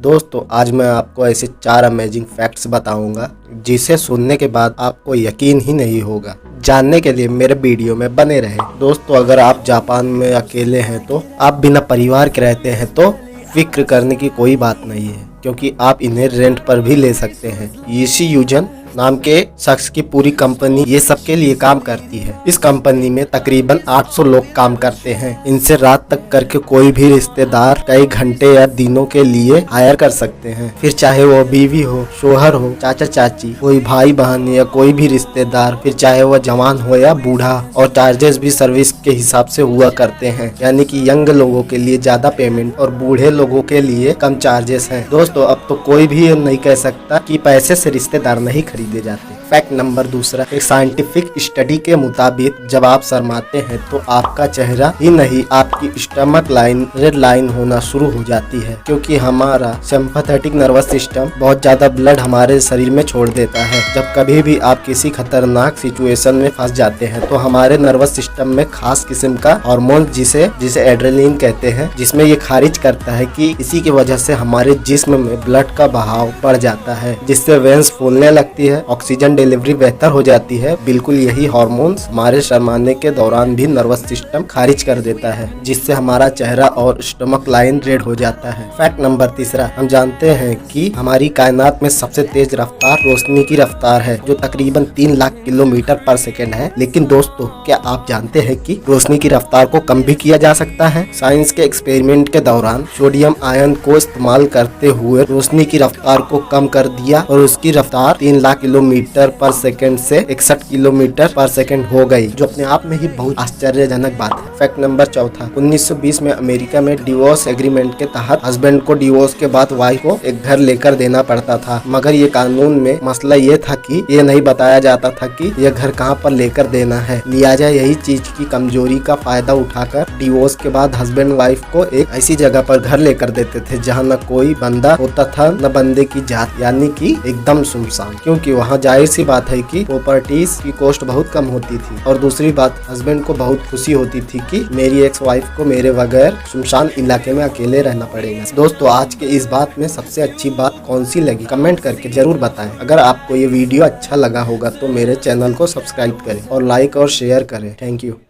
दोस्तों आज मैं आपको ऐसे 4 अमेजिंग फैक्ट्स बताऊंगा जिसे सुनने के बाद आपको यकीन ही नहीं होगा। जानने के लिए मेरे वीडियो में बने रहे। दोस्तों अगर आप जापान में अकेले हैं तो आप बिना परिवार के रहते हैं तो फिक्र करने की कोई बात नहीं है, क्योंकि आप इन्हें रेंट पर भी ले सकते हैं। यीशी यूजन नाम के शख्स की पूरी कंपनी ये सबके लिए काम करती है। इस कंपनी में तकरीबन 800 लोग काम करते हैं। इनसे रात तक करके कोई भी रिश्तेदार कई घंटे या दिनों के लिए हायर कर सकते हैं। फिर चाहे वो बीवी हो, शोहर हो, चाचा चाची, कोई भाई बहन या कोई भी रिश्तेदार, फिर चाहे वह जवान हो या बूढ़ा। और चार्जेस भी सर्विस के हिसाब से हुआ करते हैं, यानी कि यंग लोगों के लिए ज्यादा पेमेंट और बूढ़े लोगों के लिए कम चार्जेस हैं। दोस्तों अब तो कोई भी ये नहीं कह सकता कि पैसे से रिश्तेदार नहीं खरीदे जाते। फैक्ट नंबर दूसरा, एक साइंटिफिक स्टडी के मुताबिक जब आप शर्माते हैं तो आपका चेहरा ही नहीं आपकी स्टमक लाइन रेड लाइन होना शुरू हो जाती है, क्योंकि हमारा सिंपैथेटिक नर्वस सिस्टम बहुत ज्यादा ब्लड हमारे शरीर में छोड़ देता है। जब कभी भी आप किसी खतरनाक सिचुएशन में फंस जाते हैं तो हमारे नर्वस सिस्टम में खास किस्म का हार्मोन जिसे एड्रेनलिन कहते हैं, जिसमें ये खारिज करता है कि इसी की वजह से हमारे जिस्म में ब्लड का बहाव बढ़ जाता है, जिससे वेंस फूलने लगती है, ऑक्सीजन डिलीवरी बेहतर हो जाती है। बिल्कुल यही हार्मोन्स हमारे शर्माने के दौरान भी नर्वस सिस्टम खारिज कर देता है, जिससे हमारा चेहरा और स्टमक लाइन रेड हो जाता है। फैक्ट नंबर तीसरा, हम जानते हैं कि हमारी कायनात में सबसे तेज रफ्तार रोशनी की रफ्तार है, जो तकरीबन 3 लाख किलोमीटर पर सेकेंड है। लेकिन दोस्तों क्या आप जानते हैं कि रोशनी की रफ्तार को कम भी किया जा सकता है? साइंस के एक्सपेरिमेंट के दौरान सोडियम आयन को इस्तेमाल करते हुए रोशनी की रफ्तार को कम कर दिया और उसकी रफ्तार 3 लाख किलोमीटर पर सेकंड से 61 किलोमीटर पर सेकंड हो गई, जो अपने आप में ही बहुत आश्चर्यजनक बात है। फैक्ट नंबर चौथा, 1920 में अमेरिका में डिवोर्स एग्रीमेंट के तहत हस्बैंड को डिवोर्स के बाद वाइफ को एक घर लेकर देना पड़ता था, मगर ये कानून में मसला ये था कि ये नहीं बताया जाता था कि यह घर कहाँ पर लेकर देना है। लिहाजा यही चीज की कमजोरी का फायदा उठाकर डिवोर्स के बाद हस्बैंड वाइफ को एक ऐसी जगह पर घर लेकर देते थे जहाँ न कोई बंदा होता था न बंदे की जात, यानी कि एकदम सुनसान, क्योंकि वहाँ जाहिर सी बात है कि प्रॉपर्टीज की कॉस्ट बहुत कम होती थी। और दूसरी बात, हस्बैंड को बहुत खुशी होती थी कि मेरी एक्स वाइफ को मेरे बगैर सुनसान इलाके में अकेले रहना पड़ेगा। दोस्तों आज के इस बात में सबसे अच्छी बात कौन सी लगी कमेंट करके जरूर बताएं। अगर आपको ये वीडियो अच्छा लगा होगा तो मेरे चैनल को सब्सक्राइब करें और लाइक और शेयर करें। Thank you.